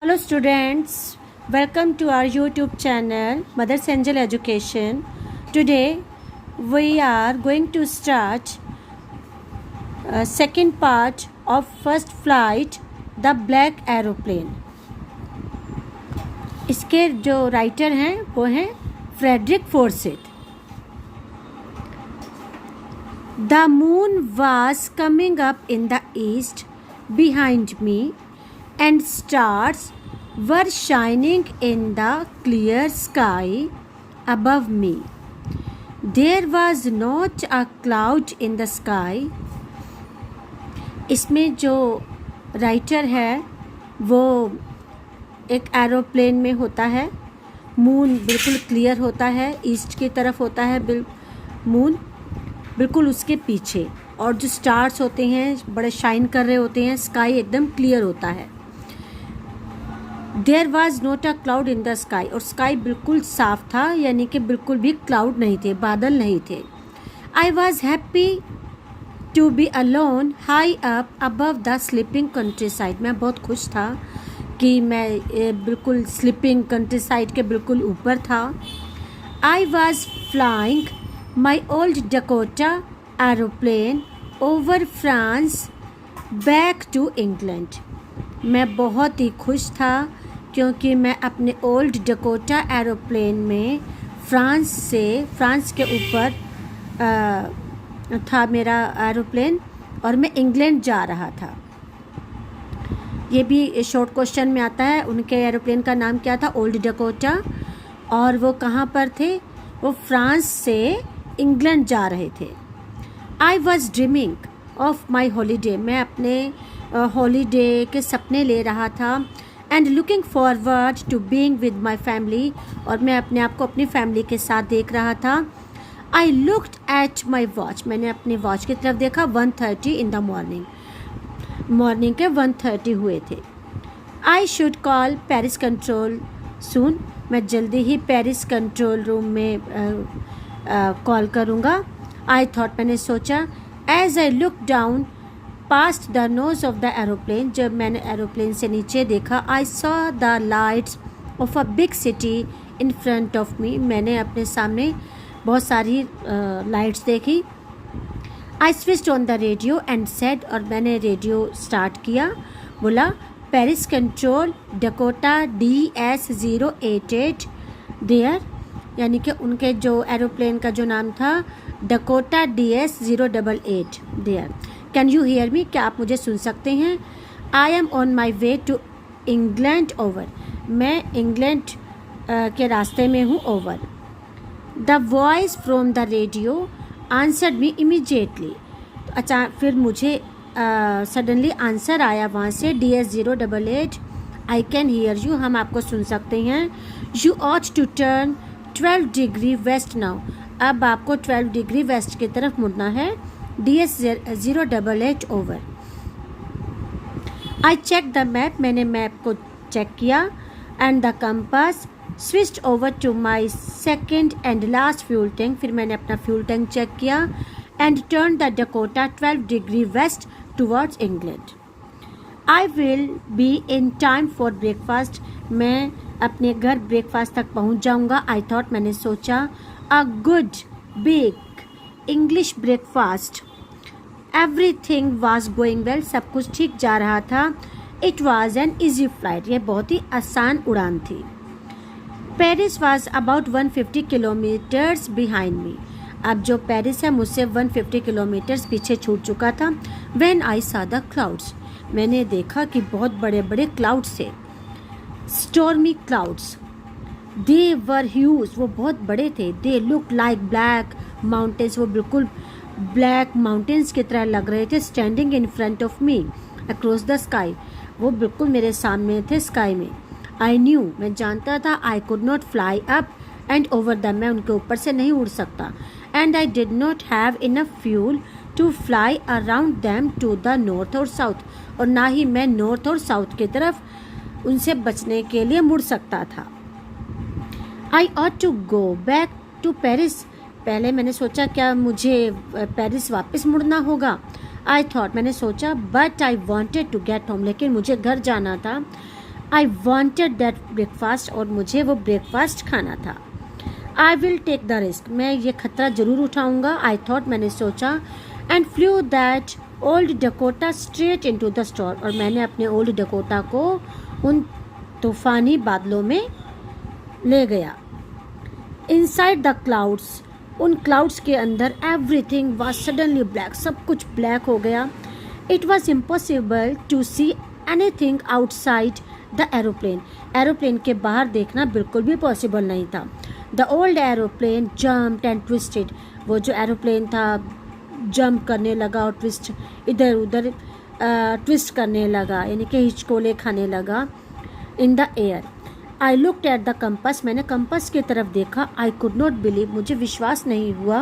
Hello students, welcome to our YouTube channel Mother's Angel Education. Today we are going to start second part of first flight, The Black Aeroplane. इसके जो writer हैं वो हैं Frederick Forsyth. The moon was coming up in the east behind me and stars were shining in the clear sky above me. There was not a cloud in the sky. इसमें जो writer है वो एक aeroplane में होता है. Moon बिल्कुल clear होता है, ईस्ट की तरफ होता है मून बिल्कुल उसके पीछे, और जो स्टार्स होते हैं बड़े शाइन कर रहे होते हैं, स्काई एकदम क्लियर होता है. There was not a cloud in the sky, और स्काई बिल्कुल साफ था, यानी कि बिल्कुल भी क्लाउड नहीं थे, बादल नहीं थे. I was happy to be alone high up above the sleeping countryside. मैं बहुत खुश था कि मैं बिल्कुल स्लीपिंग कंट्री साइड के बिल्कुल ऊपर था. I was flying my old Dakota aeroplane over France back to England. मैं बहुत ही खुश था क्योंकि मैं अपने ओल्ड डकोटा एरोप्लेन में फ्रांस के ऊपर था मेरा एरोप्लेन, और मैं इंग्लैंड जा रहा था. ये भी शॉर्ट क्वेश्चन में आता है. उनके एरोप्लेन का नाम क्या था? Old Dakota. और वो कहाँ पर थे? वो फ्रांस से इंग्लैंड जा रहे थे. I was dreaming of my holiday. मैं अपने हॉलीडे के सपने ले रहा था. And looking forward to being with my family, और मैं अपने आप को अपनी फैमिली के साथ देख रहा था. I looked at my watch. मैंने अपनी वॉच की तरफ देखा. 1:30 इन द मॉर्निंग के 1:30 हुए थे. I should call Paris control soon. मैं जल्दी ही पेरिस कंट्रोल रूम में कॉल करूँगा. आई थॉट, मैंने सोचा. As I look down past the nose of the aeroplane. जब मैंने एरोप्लेन से नीचे देखा, I saw the lights of a big city in front of me. मैंने अपने सामने बहुत सारी लाइट्स देखी. I switched on the radio and said, और मैंने रेडियो स्टार्ट किया. बोला, Paris control Dakota DS088 there, यानी कि उनके जो एरोप्लेन का जो नाम था Dakota DS088 there. Can you hear me? क्या आप मुझे सुन सकते हैं? I am on my way to England over. मैं इंग्लैंड के रास्ते में हूँ. Over. The voice from the radio answered me immediately. फिर मुझे सडनली आंसर आया वहाँ से. DS088 I can hear you. हम आपको सुन सकते हैं. You ought to turn 12 degree west now. अब आपको 12 डिग्री वेस्ट की तरफ मुड़ना है. DS088 over. I check the map. मैंने मैप को चेक किया. And the compass. Switched over to my second and last fuel tank. फिर मैंने अपना फ्यूल टैंक चेक किया. And turn the Dakota 12 degree west towards England. I will be in time for breakfast. मैं अपने घर breakfast तक पहुंच जाऊंगा. आई थॉट, मैंने सोचा. A good big English breakfast. Everything was going well. सब कुछ ठीक जा रहा था. It was an easy flight. यह बहुत ही आसान उड़ान थी. Paris was about 150 kilometres behind me. अब जो पेरिस है मुझसे 150 किलोमीटर्स पीछे छूट चुका था. When I saw the clouds. मैंने देखा कि बहुत बड़े बड़े क्लाउड्स थे. Stormy clouds. दे वर ह्यूज. वो बहुत बड़े थे. They look like black mountains. वो बिल्कुल ब्लैक माउंटेन्स की तरह लग रहे थे. Standing in front of me across the sky. वो बिल्कुल मेरे सामने थे स्काई में. I knew. मैं जानता था. I could not fly up and over them. मैं उनके ऊपर से नहीं उड़ सकता. And I did not have enough fuel to fly around them to the north और साउथ. और ना ही मैं नॉर्थ और साउथ की तरफ उनसे बचने के लिए मुड़ सकता था. I ought to go back to Paris. पहले मैंने सोचा क्या मुझे पेरिस वापस मुड़ना होगा. आई थॉट, मैंने सोचा. But I wanted to get home. लेकिन मुझे घर जाना था. आई वॉन्टेड दैट ब्रेकफास्ट, और मुझे वो ब्रेकफास्ट खाना था। I will take the risk, मैं ये खतरा ज़रूर उठाऊंगा। आई थॉट, मैंने सोचा। And flew that old Dakota straight into the storm, और मैंने अपने ओल्ड डकोटा को उन तूफ़ानी बादलों में ले गया। इनसाइड द क्लाउड्स, उन क्लाउड्स के अंदर एवरीथिंग वाज सडनली ब्लैक, सब कुछ ब्लैक हो गया। It was impossible to see anything outside the aeroplane, aeroplane के बाहर देखना बिल्कुल भी पॉसिबल नहीं था। The old aeroplane jumped and twisted, वो जो एरोप्लेन था जंप करने लगा और ट्विस्ट, इधर उधर ट्विस्ट करने लगा, यानी कि हिचकोले खाने लगा in the air. I looked at the compass, मैंने कंपास की तरफ देखा। आई कुड नॉट बिलीव, मुझे विश्वास नहीं हुआ।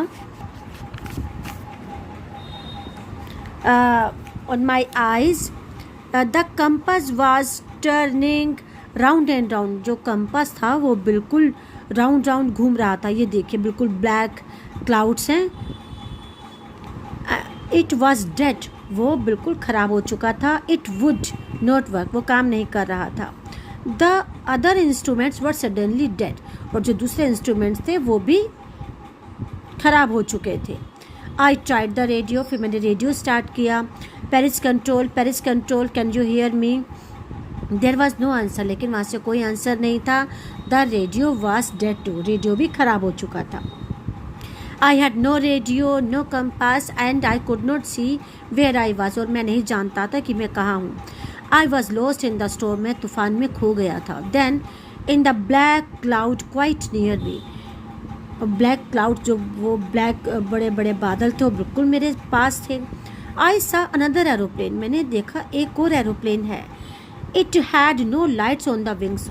On my eyes the compass was turning round and round, जो कंपास था वो बिल्कुल राउंड राउंड घूम रहा था। ये देखिए, बिल्कुल ब्लैक क्लाउड्स हैं। इट वॉज डेड, वो बिल्कुल ख़राब हो चुका था। इट वुड नॉट वर्क, वो काम नहीं कर रहा था। The other instruments were suddenly dead, और जो दूसरे इंस्ट्रूमेंट्स थे वो भी ख़राब हो चुके थे। आई ट्राइड द रेडियो, फिर मैंने रेडियो स्टार्ट किया। Paris control, can you hear me? There was no answer, लेकिन वहाँ से कोई आंसर नहीं था। The radio was dead too, radio भी ख़राब हो चुका था। I had no radio, no compass, and I could not see where I was, और मैं नहीं जानता था कि मैं कहाँ हूँ। I was lost in the storm, मैं तूफान में खो गया था। Then in the black cloud quite near me, black cloud, जो वो ब्लैक बड़े बड़े बादल थे, वो बिल्कुल मेरे पास थे। आई सा अनदर एरोप्लेन, मैंने देखा एक और एरोप्लेन है। It had no lights on the wings,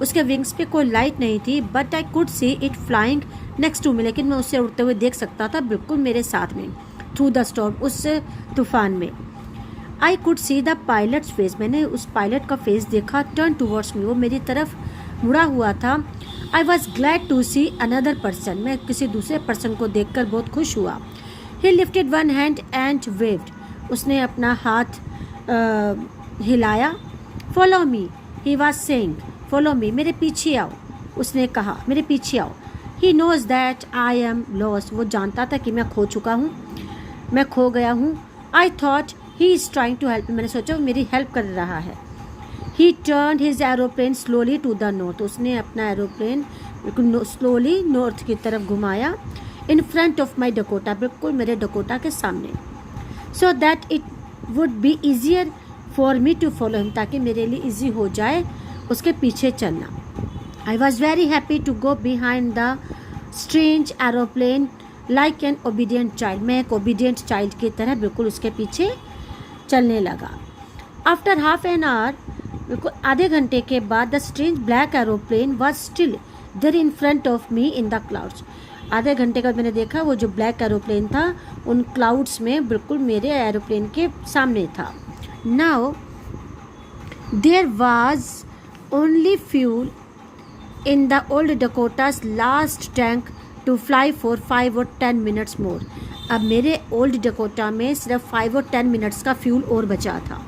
उसके विंग्स पे कोई लाइट नहीं थी। But I could see it flying next to me, लेकिन मैं उससे उड़ते हुए देख सकता था बिल्कुल मेरे साथ में। थ्रू द स्टॉर्म, उस तूफान में। आई could see the pilots face, मैंने उस पायलट का फेस देखा। टर्न टूवर्ड्स मी, वो मेरी तरफ मुड़ा हुआ था। I was glad to see another person, मैं किसी दूसरे पर्सन को देखकर बहुत खुश हुआ। He lifted one hand and waved, उसने अपना हाथ हिलाया। Follow me, he was saying, follow me, मेरे पीछे आओ, उसने कहा मेरे पीछे आओ। He knows that I am lost, वो जानता था कि मैं खो चुका हूँ, मैं खो गया हूँ। I thought he is trying to help, मैंने सोचा वो मेरी हेल्प कर रहा है। He turn his aeroplane slowly to the north, उसने अपना एरोप्लेन बिल्कुल स्लोली नॉर्थ की तरफ घुमाया। In front of my Dakota, बिल्कुल मेरे डकोटा के सामने। So that it would be easier for me to follow him, ताकि मेरे लिए ईजी हो जाए उसके पीछे चलना। I was very happy to go behind the strange aeroplane like an obedient child, मैं एक ओबीडियंट चाइल्ड की तरह बिल्कुल उसके पीछे चलने लगा। आफ्टर हाफ एन आवर, बिल्कुल आधे घंटे के बाद, the strange black aeroplane was still there in front of me in the clouds, आधे घंटे का मैंने देखा वो जो ब्लैक एरोप्लेन था उन क्लाउड्स में बिल्कुल मेरे एरोप्लेन के सामने था। Now there was only fuel in the old Dakota's last tank to fly for 5 or 10 minutes more, अब मेरे ओल्ड डकोटा में सिर्फ 5 or 10 minutes का फ्यूल और बचा था।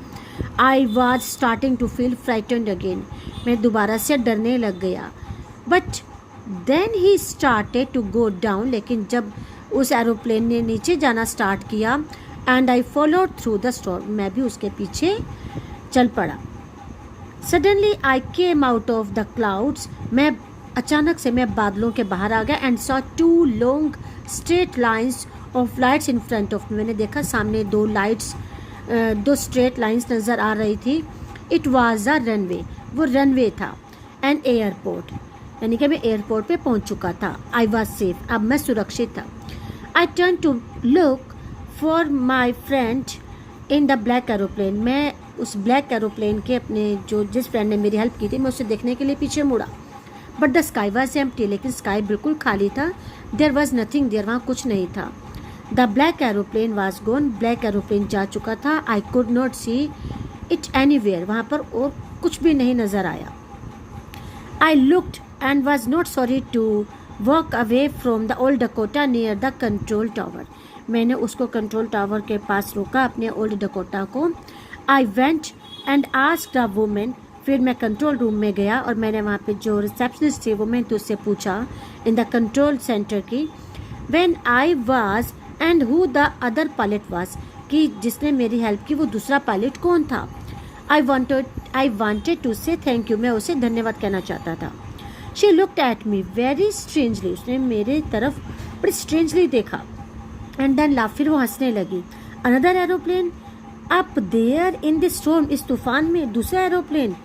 I was starting to feel frightened again, मैं दोबारा से डरने लग गया। But then he started to go down, लेकिन जब उस एरोप्लेन ने नीचे जाना स्टार्ट किया, and I followed through the storm, मैं भी उसके पीछे चल पड़ा। Suddenly I came out of the clouds, मैं अचानक से मैं बादलों के बाहर आ गया। And saw 2 long straight lines of lights in front of me, मैंने देखा सामने 2 लाइट्स, 2 स्ट्रेट लाइन्स नज़र आ रही थी। इट वॉज अ रनवे, वो रनवे था। एंड एयरपोर्ट, यानी कि मैं एयरपोर्ट पे पहुंच चुका था। आई वॉज सेफ, अब मैं सुरक्षित था। I turn to look for my friend in the black aeroplane, मैं उस ब्लैक एरोप्लेन के अपने जो जिस फ्रेंड ने मेरी हेल्प की थी, मैं उसे देखने के लिए पीछे मुड़ा। But the sky was empty, लेकिन स्काई बिल्कुल खाली था। देयर वॉज नथिंग देयर, वहाँ कुछ नहीं था। The black aeroplane was gone, black aeroplane जा चुका था। I could not see it anywhere, वहाँ पर और कुछ भी नहीं नज़र आया। I looked and was not sorry to walk away from the old Dakota near the control tower, मैंने उसको कंट्रोल टावर के पास रोका, अपने ओल्ड डकोटा को। I went and asked a woman फिर मैं कंट्रोल रूम में गया और मैंने वहाँ पे जो रिसेप्शनिस्ट थी वो मैं तो उससे पूछा इन द कंट्रोल सेंटर की when I was and who the other pilot was, कि जिसने मेरी हेल्प की वो दूसरा पायलट कौन था। आई वांटेड टू से थैंक यू, मैं उसे धन्यवाद कहना चाहता था। She looked at me very strangely, उसने मेरे तरफ बड़ी स्ट्रेंजली देखा। एंड देन लाफ, फिर वो हंसने लगी। Another aeroplane up there in the storm, इस तूफान में दूसरा aeroplane.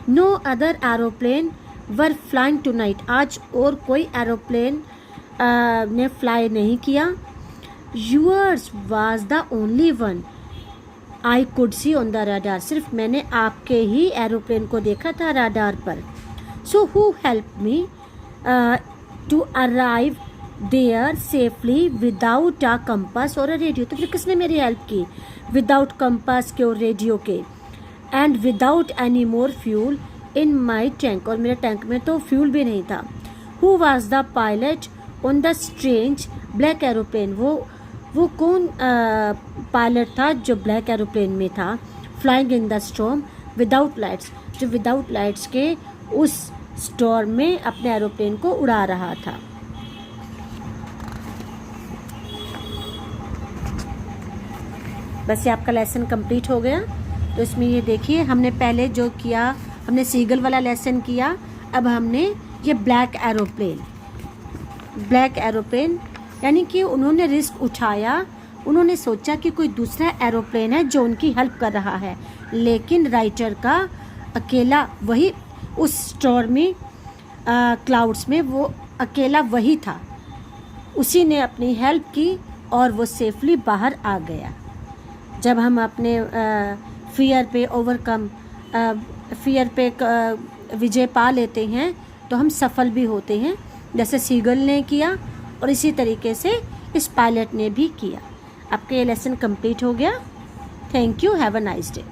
No other aeroplane were flying tonight, आज और कोई एरोप्लेन ने फ्लाई नहीं किया। Yours was the only one I could see on the radar, सिर्फ मैंने आपके ही एरोप्लेन को देखा था राडार पर। So who help me to arrive there safely without a compass और अ रेडियो, तो फिर किसने मेरी हेल्प की विदाउट कंपास के और रेडियो के। And without any more fuel in my tank, और मेरे टैंक में तो फ्यूल भी नहीं था। Who was the pilot on the strange black aeroplane, वो कौन पायलट था जो ब्लैक एरोप्लेन में था। Flying in the storm without lights, जो विदाउट लाइट्स के उस स्टॉर्म में अपने एरोप्लेन को उड़ा रहा था। बस ये आपका लेसन कंप्लीट हो गया। तो इसमें ये देखिए हमने पहले जो किया, हमने सीगल वाला लेसन किया, अब हमने ये ब्लैक एरोप्लेन यानी कि उन्होंने रिस्क उठाया, उन्होंने सोचा कि कोई दूसरा एरोप्लेन है जो उनकी हेल्प कर रहा है, लेकिन राइटर का अकेला वही उस स्टॉर्मी क्लाउड्स में वो अकेला वही था, उसी ने अपनी हेल्प की और वो सेफली बाहर आ गया। जब हम अपने फियर पे विजय पा लेते हैं तो हम सफल भी होते हैं, जैसे सीगल ने किया और इसी तरीके से इस पायलट ने भी किया। आपका ये लेसन कंप्लीट हो गया। Thank you, have a nice day.